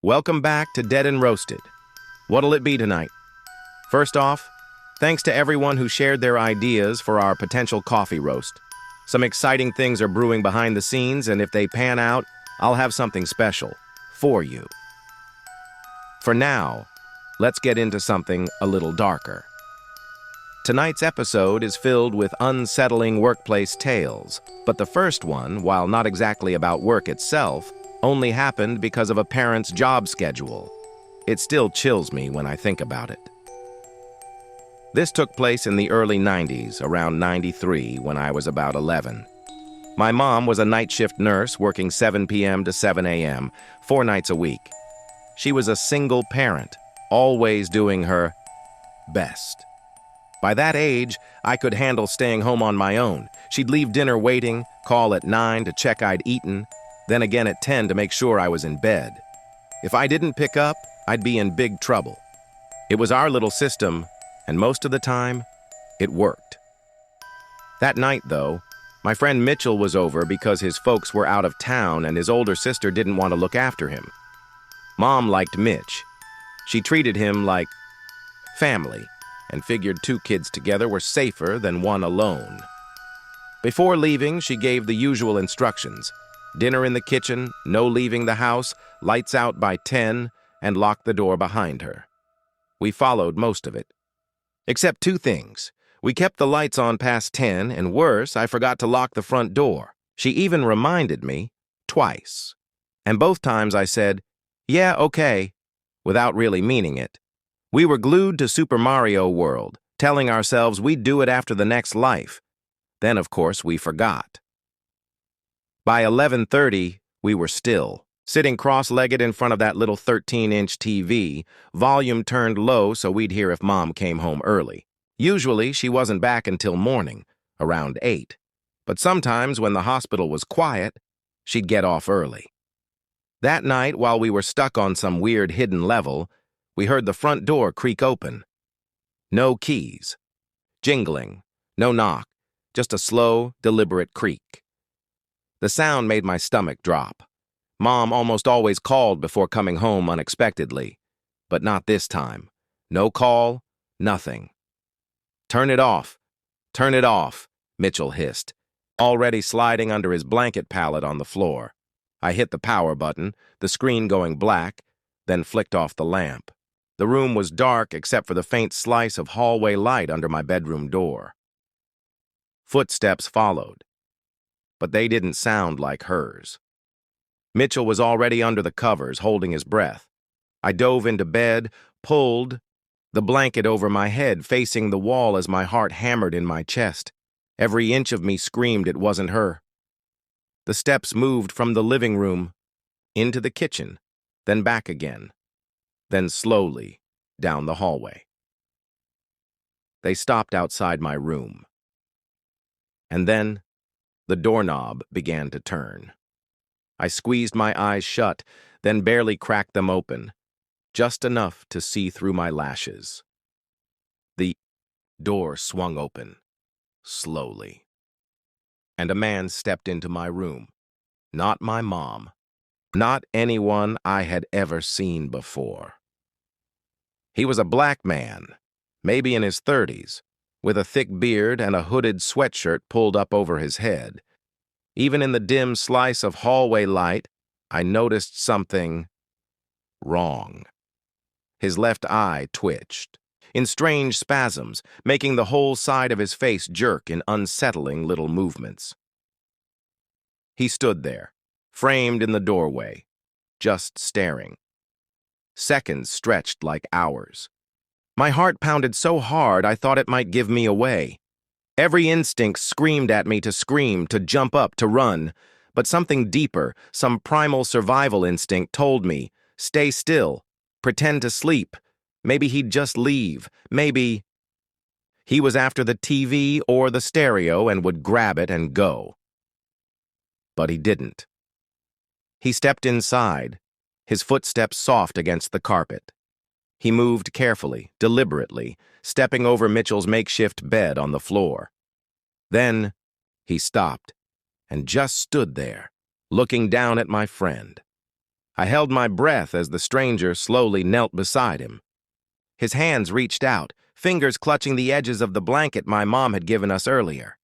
Welcome back to Dead and Roasted. What'll it be tonight? First off, thanks to everyone who shared their ideas for our potential coffee roast. Some exciting things are brewing behind the scenes, and if they pan out, I'll have something special for you. For now, let's get into something a little darker. Tonight's episode is filled with unsettling workplace tales, but the first one, while not exactly about work itself, only happened because of a parent's job schedule. It still chills me when I think about it. This took place in the early 90s, around 93, when I was about 11. My mom was a night shift nurse working 7 p.m. to 7 a.m., 4 nights a week. She was a single parent, always doing her best. By that age, I could handle staying home on my own. She'd leave dinner waiting, call at 9 to check I'd eaten, then again at 10 to make sure I was in bed. If I didn't pick up, I'd be in big trouble. It was our little system, and most of the time, it worked. That night, though, my friend Mitchell was over because his folks were out of town and his older sister didn't want to look after him. Mom liked Mitch. She treated him like family, and figured 2 kids together were safer than one alone. Before leaving, she gave the usual instructions: dinner in the kitchen, no leaving the house, lights out by 10, and lock the door behind her. We followed most of it. Except 2 things. We kept the lights on past 10, and worse, I forgot to lock the front door. She even reminded me twice. And both times I said, "Yeah, okay," without really meaning it. We were glued to Super Mario World, telling ourselves we'd do it after the next life. Then, of course, we forgot. By 11:30, we were still, sitting cross-legged in front of that little 13-inch TV, volume turned low so we'd hear if Mom came home early. Usually, she wasn't back until morning, around 8. But sometimes, when the hospital was quiet, she'd get off early. That night, while we were stuck on some weird hidden level, we heard the front door creak open. No keys. Jingling. No knock. Just a slow, deliberate creak. The sound made my stomach drop. Mom almost always called before coming home unexpectedly. But not this time. No call, nothing. "Turn it off. Turn it off," Mitchell hissed, already sliding under his blanket pallet on the floor. I hit the power button, the screen going black, then flicked off the lamp. The room was dark except for the faint slice of hallway light under my bedroom door. Footsteps followed, but they didn't sound like hers. Mitchell was already under the covers, holding his breath. I dove into bed, pulled the blanket over my head, facing the wall as my heart hammered in my chest. Every inch of me screamed it wasn't her. The steps moved from the living room into the kitchen, then back again. Then slowly down the hallway. They stopped outside my room. And then the doorknob began to turn. I squeezed my eyes shut, then barely cracked them open, just enough to see through my lashes. The door swung open, slowly. And a man stepped into my room. Not my mom. Not anyone I had ever seen before. He was a black man, maybe in his 30s, with a thick beard and a hooded sweatshirt pulled up over his head. Even in the dim slice of hallway light, I noticed something wrong. His left eye twitched, in strange spasms, making the whole side of his face jerk in unsettling little movements. He stood there, framed in the doorway, just staring. Seconds stretched like hours. My heart pounded so hard I thought it might give me away. Every instinct screamed at me to scream, to jump up, to run. But something deeper, some primal survival instinct told me, stay still, pretend to sleep. Maybe he'd just leave. Maybe he was after the TV or the stereo and would grab it and go. But he didn't. He stepped inside, his footsteps soft against the carpet. He moved carefully, deliberately, stepping over Mitchell's makeshift bed on the floor. Then he stopped and just stood there, looking down at my friend. I held my breath as the stranger slowly knelt beside him. His hands reached out, fingers clutching the edges of the blanket my mom had given us earlier.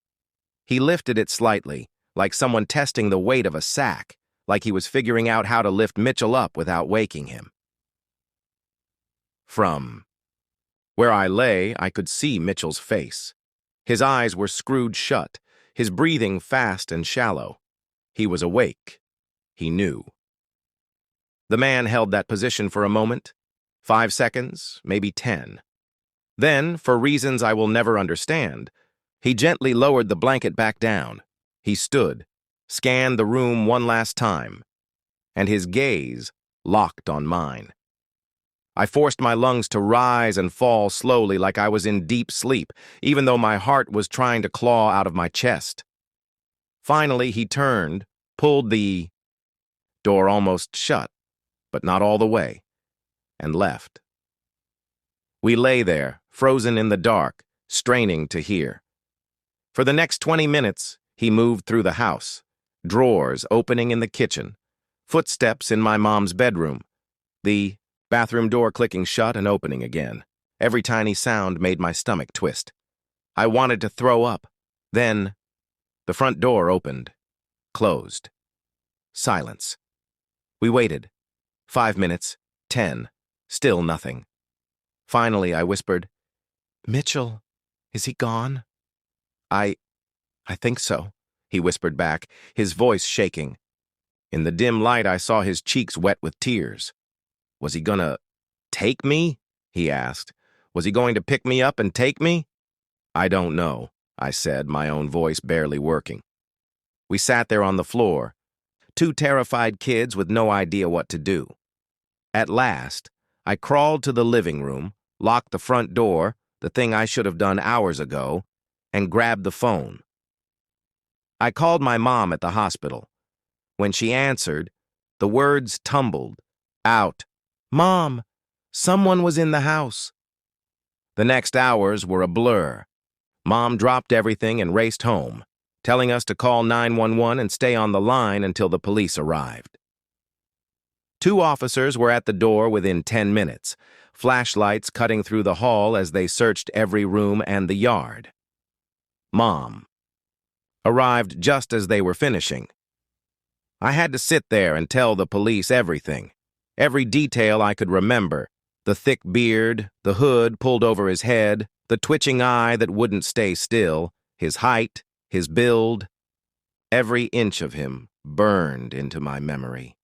He lifted it slightly, like someone testing the weight of a sack, like he was figuring out how to lift Mitchell up without waking him. From where I lay, I could see Mitchell's face. His eyes were screwed shut, his breathing fast and shallow. He was awake. He knew. The man held that position for a moment, 5 seconds, maybe 10. Then, for reasons I will never understand, he gently lowered the blanket back down. He stood, scanned the room one last time, and his gaze locked on mine. I forced my lungs to rise and fall slowly like I was in deep sleep, even though my heart was trying to claw out of my chest. Finally, he turned, pulled the door almost shut, but not all the way, and left. We lay there, frozen in the dark, straining to hear. For the next 20 minutes, he moved through the house, drawers opening in the kitchen, footsteps in my mom's bedroom, the bathroom door clicking shut and opening again. Every tiny sound made my stomach twist. I wanted to throw up. Then, the front door opened, closed. Silence. We waited. 5 minutes, 10, still nothing. Finally, I whispered, "Mitchell, is he gone?" I think so," he whispered back, his voice shaking. In the dim light, I saw his cheeks wet with tears. "Was he gonna take me?" he asked. "Was he going to pick me up and take me?" "I don't know," I said, my own voice barely working. We sat there on the floor, two terrified kids with no idea what to do. At last, I crawled to the living room, locked the front door, the thing I should have done hours ago, and grabbed the phone. I called my mom at the hospital. When she answered, the words tumbled out. "Mom, someone was in the house." The next hours were a blur. Mom dropped everything and raced home, telling us to call 911 and stay on the line until the police arrived. 2 officers were at the door within 10 minutes, flashlights cutting through the hall as they searched every room and the yard. Mom arrived just as they were finishing. I had to sit there and tell the police everything, every detail I could remember, the thick beard, the hood pulled over his head, the twitching eye that wouldn't stay still, his height, his build. Every inch of him burned into my memory.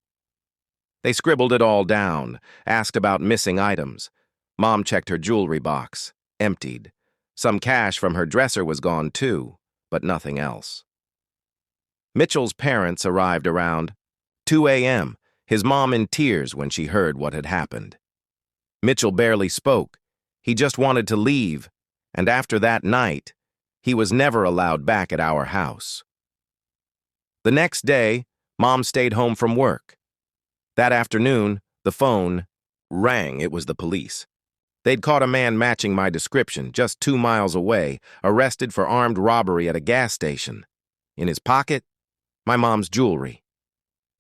They scribbled it all down, asked about missing items. Mom checked her jewelry box, emptied. Some cash from her dresser was gone too, but nothing else. Mitchell's parents arrived around 2 a.m., his mom in tears when she heard what had happened. Mitchell barely spoke. He just wanted to leave, and after that night, he was never allowed back at our house. The next day, Mom stayed home from work. That afternoon, the phone rang. It was the police. They'd caught a man matching my description just 2 miles away, arrested for armed robbery at a gas station. In his pocket, my mom's jewelry.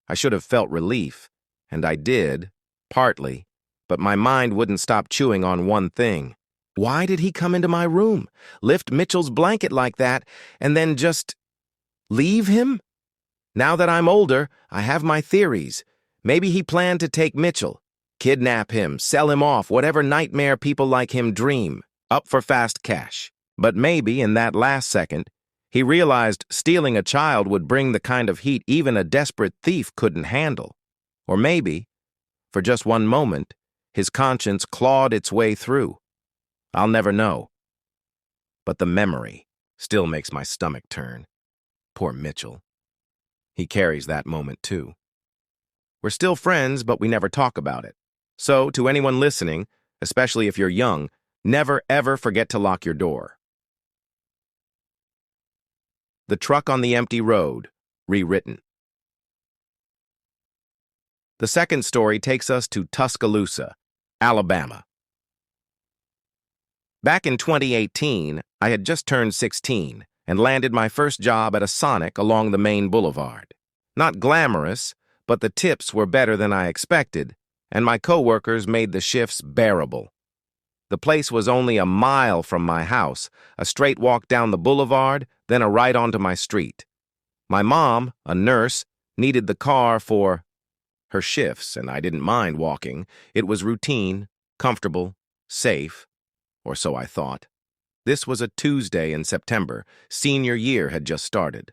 I should have felt relief, and I did, partly, but my mind wouldn't stop chewing on one thing. Why did he come into my room, lift Mitchell's blanket like that, and then just leave him? Now that I'm older, I have my theories. Maybe he planned to take Mitchell, kidnap him, sell him off, whatever nightmare people like him dream, up for fast cash. But maybe in that last second, he realized stealing a child would bring the kind of heat even a desperate thief couldn't handle. Or maybe, for just one moment, his conscience clawed its way through. I'll never know. But the memory still makes my stomach turn. Poor Mitchell. He carries that moment too. We're still friends, but we never talk about it. So, to anyone listening, especially if you're young, never ever forget to lock your door. The Truck on the Empty Road, rewritten. The second story takes us to Tuscaloosa, Alabama. Back in 2018, I had just turned 16 and landed my first job at a Sonic along the main boulevard. Not glamorous, but the tips were better than I expected, and my coworkers made the shifts bearable. The place was only a mile from my house, a straight walk down the boulevard, then a right onto my street. My mom, a nurse, needed the car for her shifts, and I didn't mind walking. It was routine, comfortable, safe, or so I thought. This was a Tuesday in September. Senior year had just started.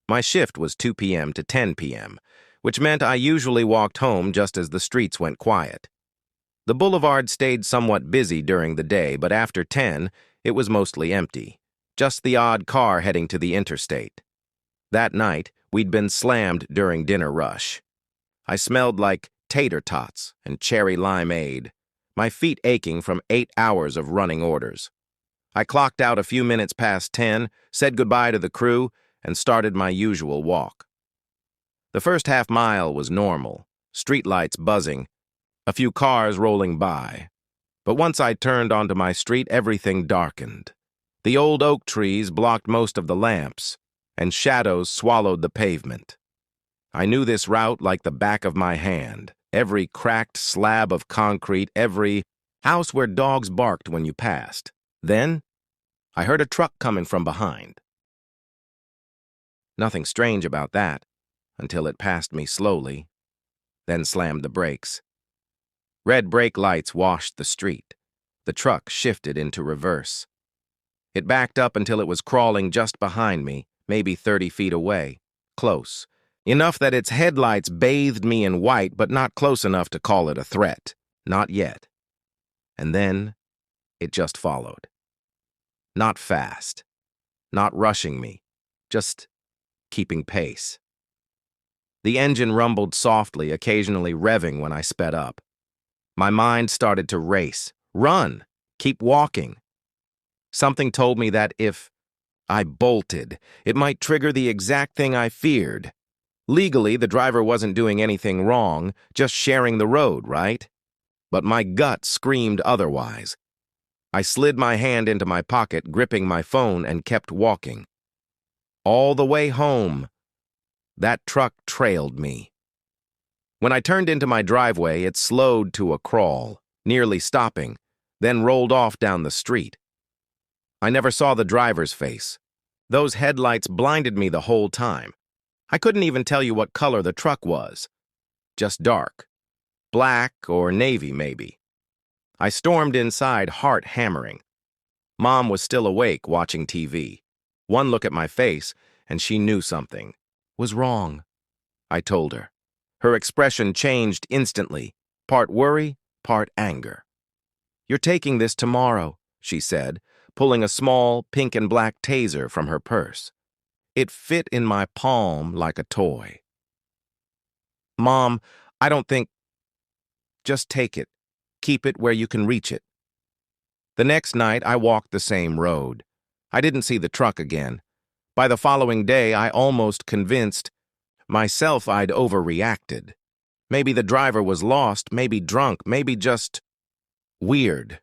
My shift was 2 p.m. to 10 p.m., which meant I usually walked home just as the streets went quiet. The boulevard stayed somewhat busy during the day, but after 10, it was mostly empty, just the odd car heading to the interstate. That night, we'd been slammed during dinner rush. I smelled like tater tots and cherry limeade, my feet aching from 8 hours of running orders. I clocked out a few minutes past 10, said goodbye to the crew, and started my usual walk. The first half mile was normal, streetlights buzzing, a few cars rolling by. But once I turned onto my street, everything darkened. The old oak trees blocked most of the lamps, and shadows swallowed the pavement. I knew this route like the back of my hand, every cracked slab of concrete, every house where dogs barked when you passed. Then, I heard a truck coming from behind. Nothing strange about that, until it passed me slowly, then slammed the brakes. Red brake lights washed the street. The truck shifted into reverse. It backed up until it was crawling just behind me, maybe 30 feet away, close, enough that its headlights bathed me in white, but not close enough to call it a threat. Not yet. And then, it just followed. Not fast, not rushing me, just keeping pace. The engine rumbled softly, occasionally revving when I sped up. My mind started to race. Run! Keep walking. Something told me that if I bolted, it might trigger the exact thing I feared. Legally, the driver wasn't doing anything wrong, just sharing the road, right? But my gut screamed otherwise. I slid my hand into my pocket, gripping my phone, and kept walking. All the way home, that truck trailed me. When I turned into my driveway, it slowed to a crawl, nearly stopping, then rolled off down the street. I never saw the driver's face. Those headlights blinded me the whole time. I couldn't even tell you what color the truck was. Just dark. Black or navy, maybe. I stormed inside, heart hammering. Mom was still awake, watching TV. One look at my face, and she knew something was wrong. I told her. Her expression changed instantly, part worry, part anger. "You're taking this tomorrow," she said, pulling a small pink and black taser from her purse. It fit in my palm like a toy. "Mom, I don't think..." "Just take it. Keep it where you can reach it." The next night, I walked the same road. I didn't see the truck again. By the following day, I almost convinced myself I'd overreacted. Maybe the driver was lost, maybe drunk, maybe just weird.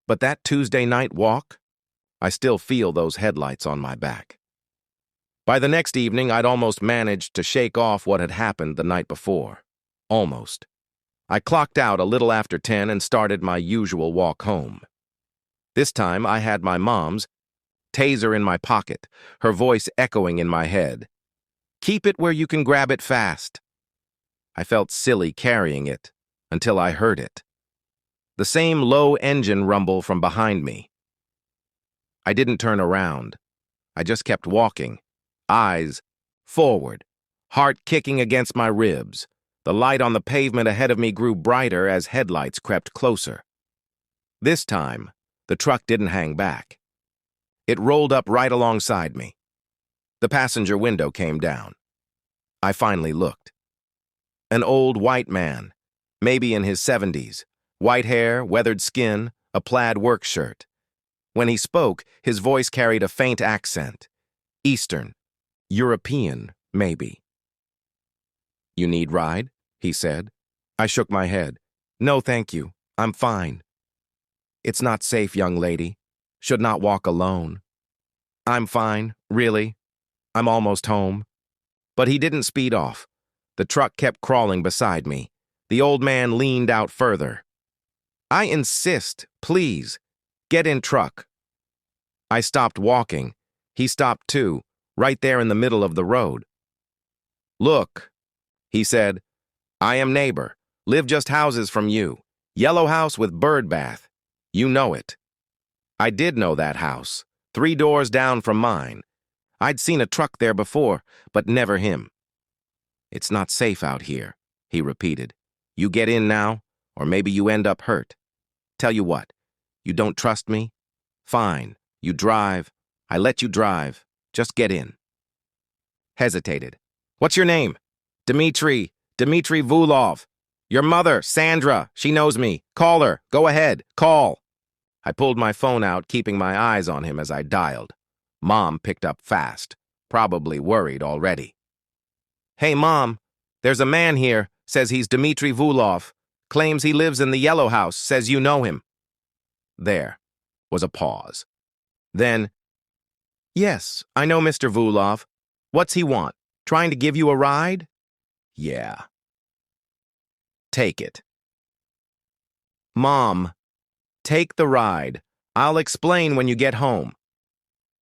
But that Tuesday night walk, I still feel those headlights on my back. By the next evening, I'd almost managed to shake off what had happened the night before. Almost. I clocked out a little after 10 and started my usual walk home. This time, I had my mom's taser in my pocket, her voice echoing in my head. "Keep it where you can grab it fast." I felt silly carrying it until I heard it. The same low engine rumble from behind me. I didn't turn around. I just kept walking, eyes forward, heart kicking against my ribs. The light on the pavement ahead of me grew brighter as headlights crept closer. This time, the truck didn't hang back. It rolled up right alongside me. The passenger window came down. I finally looked. An old white man, maybe in his 70s, white hair, weathered skin, a plaid work shirt. When he spoke, his voice carried a faint accent. Eastern, European, maybe. "You need ride?" he said. I shook my head. "No, thank you. I'm fine." "It's not safe, young lady. Should not walk alone." "I'm fine, really. I'm almost home." But he didn't speed off. The truck kept crawling beside me. The old man leaned out further. I insist, please. Get in truck. I stopped walking. He stopped too, right there in the middle of the road. Look, he said. I am neighbor. Live just houses from you. Yellow house with bird bath. You know it. I did know that house. 3 doors down from mine. I'd seen a truck there before, but never him. It's not safe out here, he repeated. You get in now, or maybe you end up hurt. Tell you what, you don't trust me? Fine, you drive. I let you drive. Just get in. Hesitated. What's your name? Dmitry Vulov. Your mother, Sandra, she knows me. Call her. Go ahead. Call. I pulled my phone out, keeping my eyes on him as I dialed. Mom picked up fast, probably worried already. Hey, Mom, there's a man here, says he's Dmitry Vulov. Claims he lives in the yellow house, says you know him. There was a pause. Then, yes, I know Mr. Vulov. What's he want? Trying to give you a ride? Yeah. Take it. Mom, take the ride. I'll explain when you get home.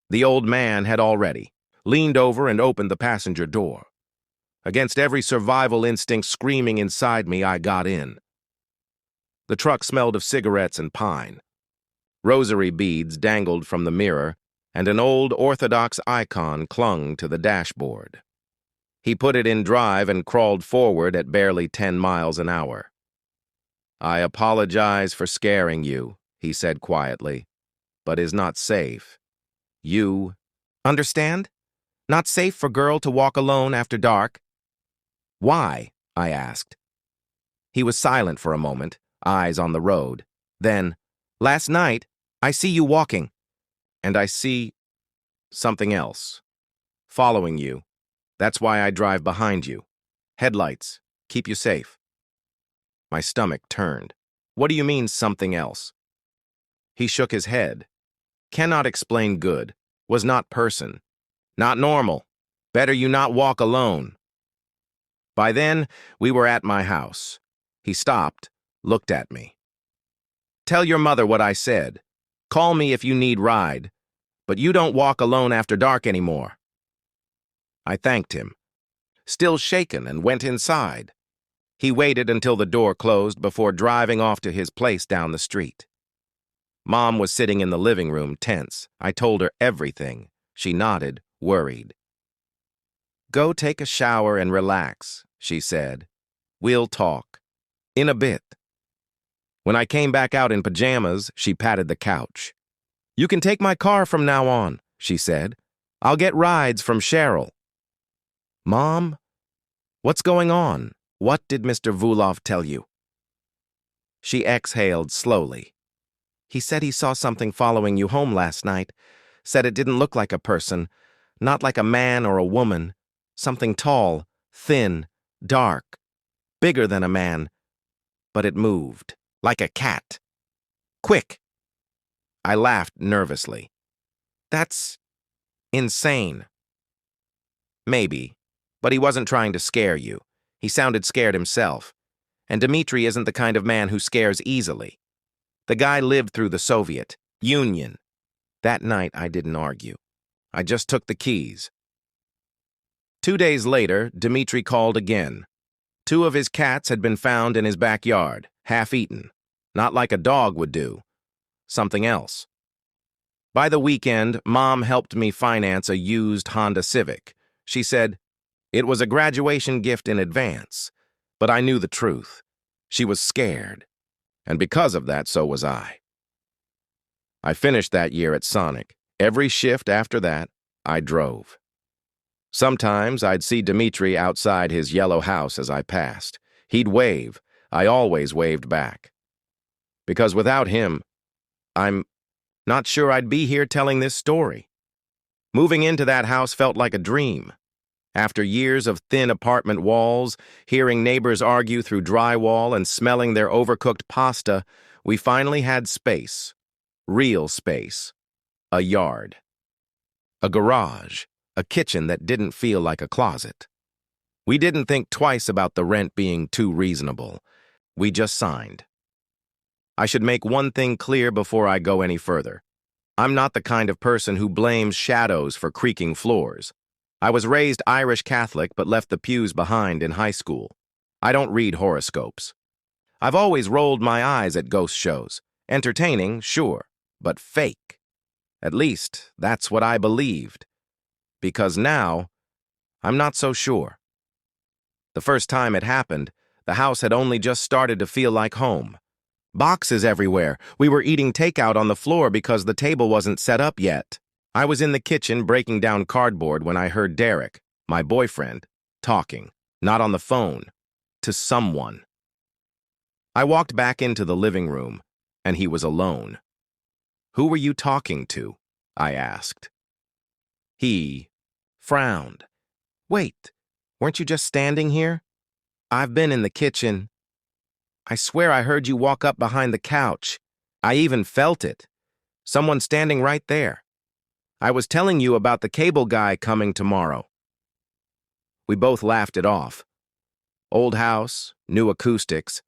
The old man had already leaned over and opened the passenger door. Against every survival instinct screaming inside me, I got in. The truck smelled of cigarettes and pine. Rosary beads dangled from the mirror, and an old Orthodox icon clung to the dashboard. He put it in drive and crawled forward at barely 10 miles an hour. I apologize for scaring you, he said quietly, but is not safe. You understand? Not safe for girl to walk alone after dark? Why? I asked. He was silent for a moment, eyes on the road. Then, last night, I see you walking, and I see something else. Following you. That's why I drive behind you. Headlights. Keep you safe. My stomach turned. What do you mean, something else? He shook his head. Cannot explain good. Was not person. Not normal. Better you not walk alone. By then, we were at my house. He stopped, looked at me. Tell your mother what I said. Call me if you need ride. But you don't walk alone after dark anymore. I thanked him, still shaken, and went inside. He waited until the door closed before driving off to his place down the street. Mom was sitting in the living room, tense. I told her everything. She nodded, worried. Go take a shower and relax, she said. We'll talk. In a bit. When I came back out in pajamas, she patted the couch. You can take my car from now on, she said. I'll get rides from Cheryl. Mom, what's going on? What did Mr. Vulov tell you? She exhaled slowly. He said he saw something following you home last night. Said it didn't look like a person, not like a man or a woman. Something tall, thin, dark, bigger than a man. But it moved, like a cat. Quick! I laughed nervously. That's insane. Maybe. But he wasn't trying to scare you. He sounded scared himself. And Dmitry isn't the kind of man who scares easily. The guy lived through the Soviet Union. That night, I didn't argue. I just took the keys. 2 days later, Dmitry called again. 2 of his cats had been found in his backyard, half-eaten. Not like a dog would do. Something else. By the weekend, Mom helped me finance a used Honda Civic. She said, it was a graduation gift in advance, but I knew the truth. She was scared, and because of that, so was I. I finished that year at Sonic. Every shift after that, I drove. Sometimes I'd see Dmitry outside his yellow house as I passed. He'd wave. I always waved back. Because without him, I'm not sure I'd be here telling this story. Moving into that house felt like a dream. After years of thin apartment walls, hearing neighbors argue through drywall and smelling their overcooked pasta, we finally had space. Real space. A yard. A garage. A kitchen that didn't feel like a closet. We didn't think twice about the rent being too reasonable. We just signed. I should make one thing clear before I go any further. I'm not the kind of person who blames shadows for creaking floors. I was raised Irish Catholic but left the pews behind in high school. I don't read horoscopes. I've always rolled my eyes at ghost shows. Entertaining, sure, but fake. At least, that's what I believed. Because now, I'm not so sure. The first time it happened, the house had only just started to feel like home. Boxes everywhere. We were eating takeout on the floor because the table wasn't set up yet. I was in the kitchen breaking down cardboard when I heard Derek, my boyfriend, talking, not on the phone, to someone. I walked back into the living room, and he was alone. "Who were you talking to?" I asked. He frowned. "Wait, weren't you just standing here?" "I've been in the kitchen. I swear I heard you walk up behind the couch. I even felt it. Someone standing right there. I was telling you about the cable guy coming tomorrow." We both laughed it off. Old house, new acoustics.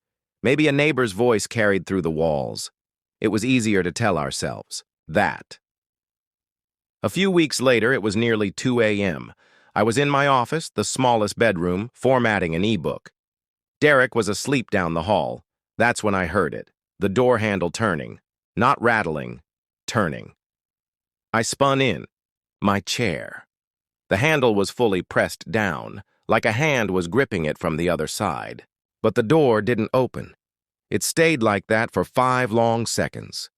Maybe a neighbor's voice carried through the walls. It was easier to tell ourselves that. A few weeks later, it was nearly 2 a.m. I was in my office, the smallest bedroom, formatting an e-book. Derek was asleep down the hall. That's when I heard it, the door handle turning. Not rattling, turning. I spun in. My chair. The handle was fully pressed down, like a hand was gripping it from the other side. But the door didn't open. It stayed like that for 5 long seconds,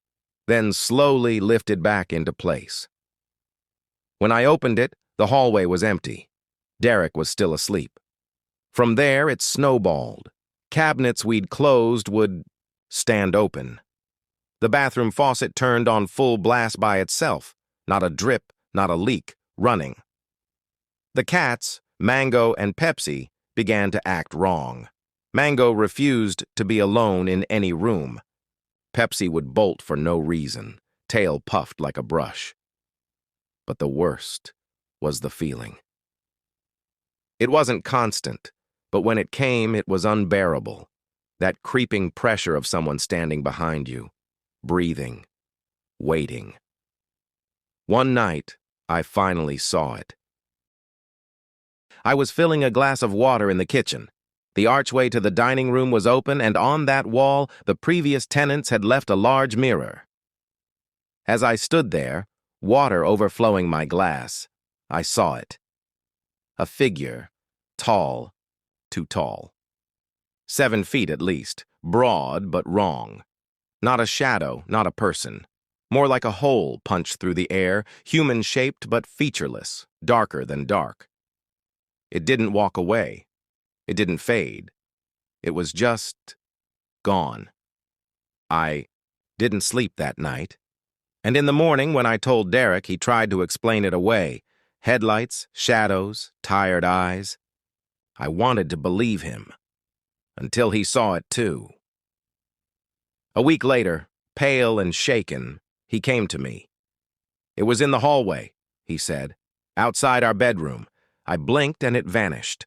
then slowly lifted back into place. When I opened it, the hallway was empty. Derek was still asleep. From there, it snowballed. Cabinets we'd closed would stand open. The bathroom faucet turned on full blast by itself. Not a drip, not a leak, running. The cats, Mango and Pepsi, began to act wrong. Mango refused to be alone in any room. Pepsi would bolt for no reason, tail puffed like a brush. But the worst was the feeling. It wasn't constant, but when it came, it was unbearable. That creeping pressure of someone standing behind you, breathing, waiting. One night, I finally saw it. I was filling a glass of water in the kitchen. The archway to the dining room was open, and on that wall, the previous tenants had left a large mirror. As I stood there, water overflowing my glass, I saw it. A figure, tall, too tall. 7 feet at least, broad but wrong. Not a shadow, not a person. More like a hole punched through the air, human-shaped but featureless, darker than dark. It didn't walk away. It didn't fade. It was just gone. I didn't sleep that night. And in the morning, when I told Derek, he tried to explain it away. Headlights, shadows, tired eyes. I wanted to believe him. Until he saw it too. A week later, pale and shaken, he came to me. "It was in the hallway," he said, "outside our bedroom. I blinked and it vanished."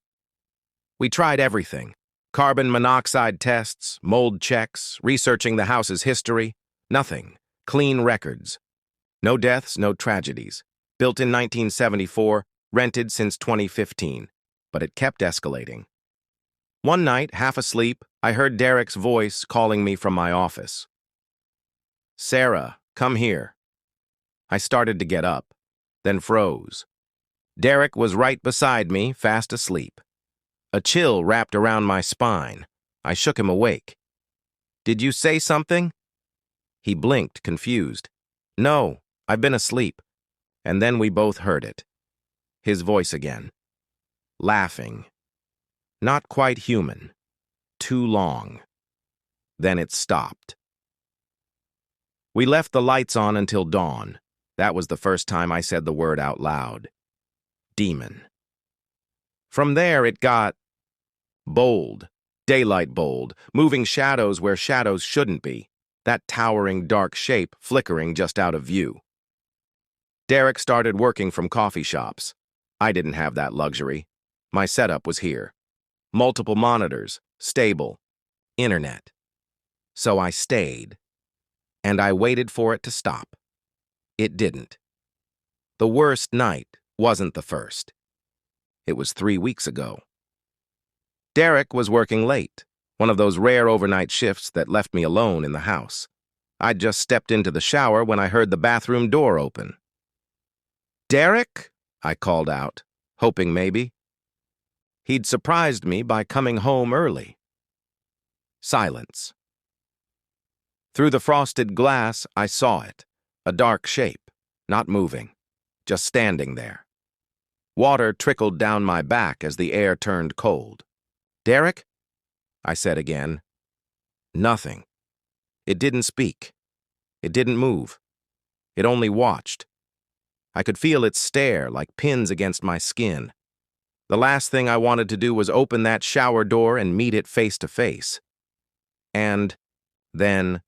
We tried everything. Carbon monoxide tests, mold checks, researching the house's history. Nothing. Clean records. No deaths, no tragedies. Built in 1974, rented since 2015. But it kept escalating. One night, half asleep, I heard Derek's voice calling me from my office. "Sarah, come here." I started to get up, then froze. Derek was right beside me, fast asleep. A chill wrapped around my spine. I shook him awake. "Did you say something?" He blinked, confused. "No, I've been asleep." And then we both heard it. His voice again. Laughing. Not quite human. Too long. Then it stopped. We left the lights on until dawn. That was the first time I said the word out loud. Demon. From there it got bold. Daylight bold. Moving shadows where shadows shouldn't be. That towering dark shape flickering just out of view. Derek started working from coffee shops. I didn't have that luxury. My setup was here. Multiple monitors, stable, internet. So I stayed, and I waited for it to stop. It didn't. The worst night wasn't the first. It was 3 weeks ago. Derek was working late, one of those rare overnight shifts that left me alone in the house. I'd just stepped into the shower when I heard the bathroom door open. "Derek?" I called out, hoping maybe. He'd surprised me by coming home early. Silence. Through the frosted glass, I saw it, a dark shape, not moving, just standing there. Water trickled down my back as the air turned cold. "Derek?" I said again. Nothing. It didn't speak. It didn't move. It only watched. I could feel its stare like pins against my skin. The last thing I wanted to do was open that shower door and meet it face to face. And then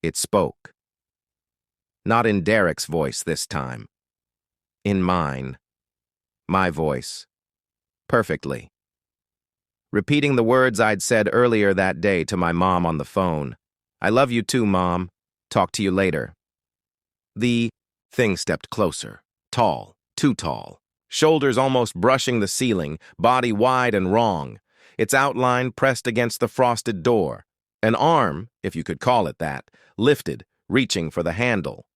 it spoke. Not in Derek's voice this time. In mine. My voice. Perfectly. Repeating the words I'd said earlier that day to my mom on the phone. "I love you too, Mom. Talk to you later." The thing stepped closer. Tall. Too tall. Shoulders almost brushing the ceiling, body wide and wrong. Its outline pressed against the frosted door. An arm, if you could call it that, lifted, reaching for the handle.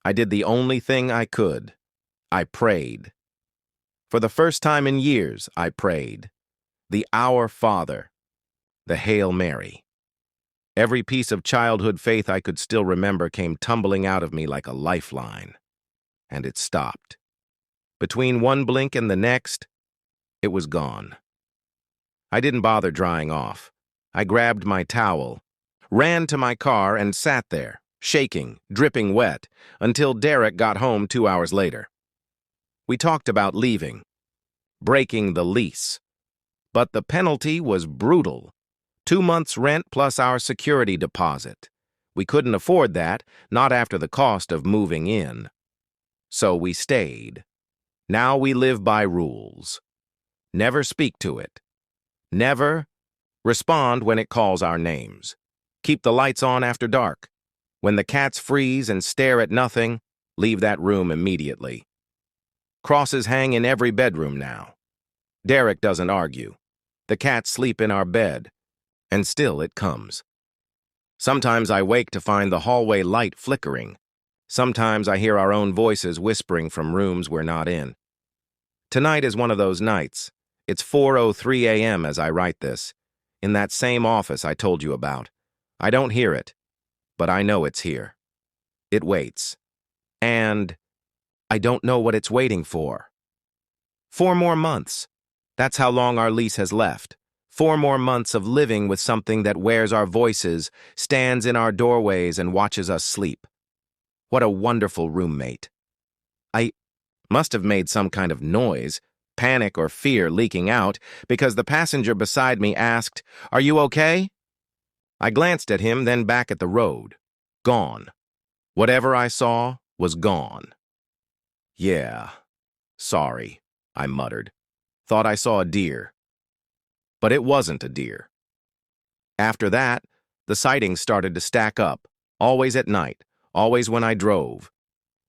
I did the only thing I could. I prayed. For the first time in years, I prayed. The Our Father. The Hail Mary. Every piece of childhood faith I could still remember came tumbling out of me like a lifeline. And it stopped. Between one blink and the next, it was gone. I didn't bother drying off. I grabbed my towel, ran to my car, and sat there, shaking, dripping wet, until Derek got home 2 hours later. We talked about leaving, breaking the lease. But the penalty was brutal. 2 months' rent plus our security deposit. We couldn't afford that, not after the cost of moving in. So we stayed. Now we live by rules. Never speak to it. Never respond when it calls our names. Keep the lights on after dark. When the cats freeze and stare at nothing, leave that room immediately. Crosses hang in every bedroom now. Derek doesn't argue. The cats sleep in our bed, and still it comes. Sometimes I wake to find the hallway light flickering. Sometimes I hear our own voices whispering from rooms we're not in. Tonight is one of those nights. It's 4:03 a.m. as I write this, in that same office I told you about. I don't hear it, but I know it's here. It waits. And I don't know what it's waiting for. 4 more months. That's how long our lease has left. 4 more months of living with something that wears our voices, stands in our doorways, and watches us sleep. What a wonderful roommate. I must have made some kind of noise, panic or fear leaking out, because the passenger beside me asked, "Are you okay?" I glanced at him, then back at the road. Gone. Whatever I saw was gone. "Yeah, sorry," I muttered. Thought I saw a deer. But it wasn't a deer. After that, the sightings started to stack up, always at night, always when I drove,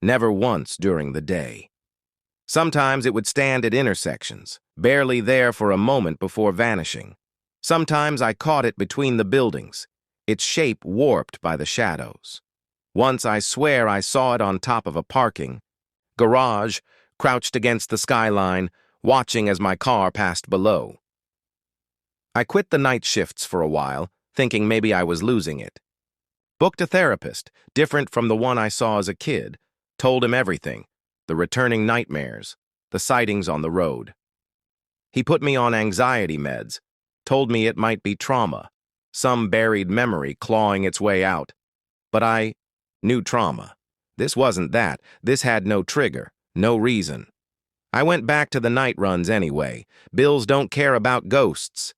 never once during the day. Sometimes it would stand at intersections, barely there for a moment before vanishing. Sometimes I caught it between the buildings, its shape warped by the shadows. Once I swear I saw it on top of a parking garage, crouched against the skyline, watching as my car passed below. I quit the night shifts for a while, thinking maybe I was losing it. Booked a therapist, different from the one I saw as a kid, told him everything, the returning nightmares, the sightings on the road. He put me on anxiety meds, told me it might be trauma, some buried memory clawing its way out. But I knew trauma. This wasn't that. This had no trigger, no reason. I went back to the night runs anyway. Bills don't care about ghosts.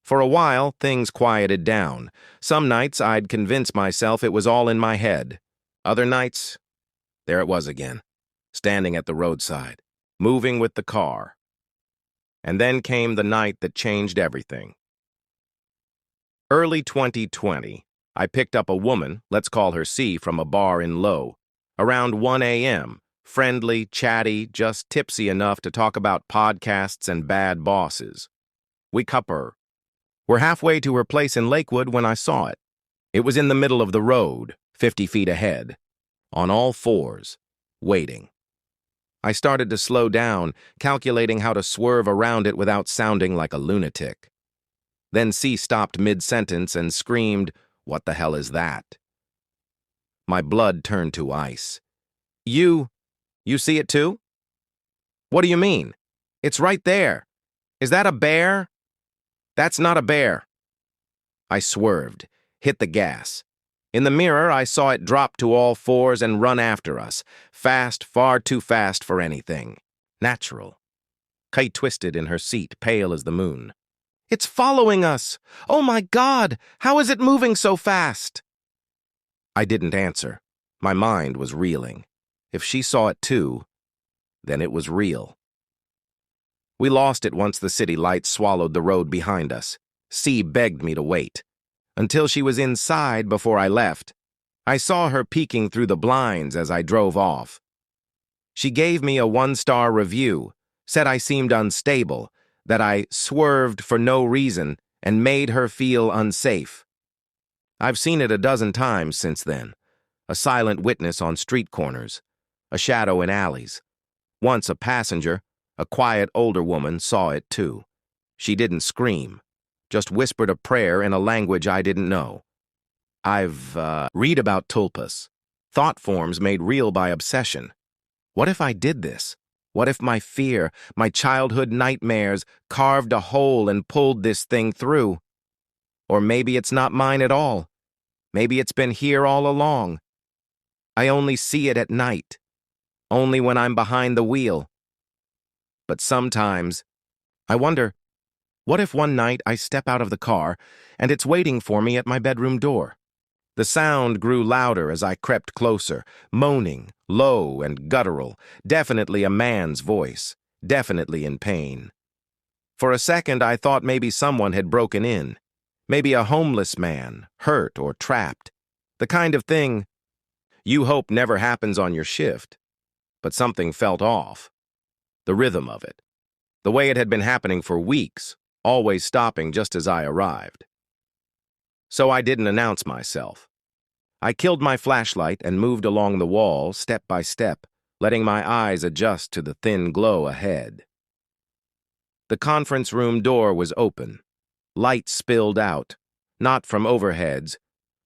For a while, things quieted down. Some nights, I'd convince myself it was all in my head. Other nights, there it was again, standing at the roadside, moving with the car. And then came the night that changed everything. Early 2020, I picked up a woman, let's call her C, from a bar in Low. Around 1 a.m., friendly, chatty, just tipsy enough to talk about podcasts and bad bosses. We cup her. We're halfway to her place in Lakewood when I saw it. It was in the middle of the road, 50 feet ahead, on all fours, waiting. I started to slow down, calculating how to swerve around it without sounding like a lunatic. Then C stopped mid-sentence and screamed, "What the hell is that?" My blood turned to ice. You see it too? What do you mean? It's right there. Is that a bear? That's not a bear. I swerved, hit the gas. In the mirror, I saw it drop to all fours and run after us, fast, far too fast for anything. Natural. Kay twisted in her seat, pale as the moon. It's following us! Oh my God! How is it moving so fast? I didn't answer. My mind was reeling. If she saw it too, then it was real. We lost it once the city lights swallowed the road behind us. C begged me to wait. Until she was inside before I left. I saw her peeking through the blinds as I drove off. She gave me a 1-star review, said I seemed unstable, that I swerved for no reason and made her feel unsafe. I've seen it a dozen times since then. A silent witness on street corners, a shadow in alleys. Once a passenger, a quiet older woman, saw it too. She didn't scream, just whispered a prayer in a language I didn't know. I've read about tulpas, thought forms made real by obsession. What if I did this? What if my fear, my childhood nightmares, carved a hole and pulled this thing through? Or maybe it's not mine at all. Maybe it's been here all along. I only see it at night, only when I'm behind the wheel. But sometimes, I wonder, what if one night I step out of the car and it's waiting for me at my bedroom door? The sound grew louder as I crept closer, moaning, low and guttural, definitely a man's voice, definitely in pain. For a second, I thought maybe someone had broken in, maybe a homeless man, hurt or trapped, the kind of thing you hope never happens on your shift. But something felt off. The rhythm of it, the way it had been happening for weeks, always stopping just as I arrived. So I didn't announce myself. I killed my flashlight and moved along the wall, step by step, letting my eyes adjust to the thin glow ahead. The conference room door was open. Light spilled out, not from overheads,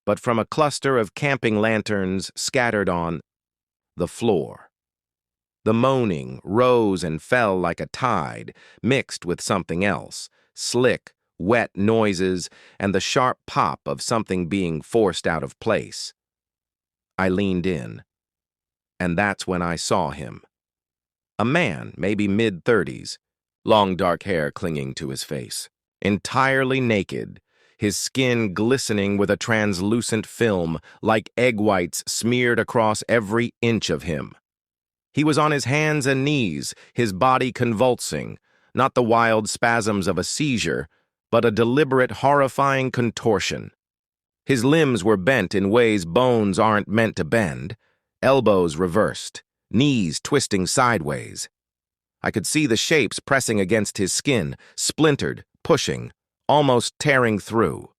but from a cluster of camping lanterns scattered on the floor. The moaning rose and fell like a tide, mixed with something else, slick, wet noises, and the sharp pop of something being forced out of place. I leaned in, and that's when I saw him. A man, maybe mid-30s, long dark hair clinging to his face, entirely naked, his skin glistening with a translucent film like egg whites smeared across every inch of him. He was on his hands and knees, his body convulsing, not the wild spasms of a seizure, but a deliberate, horrifying contortion. His limbs were bent in ways bones aren't meant to bend, elbows reversed, knees twisting sideways. I could see the shapes pressing against his skin, splintered, pushing, almost tearing through.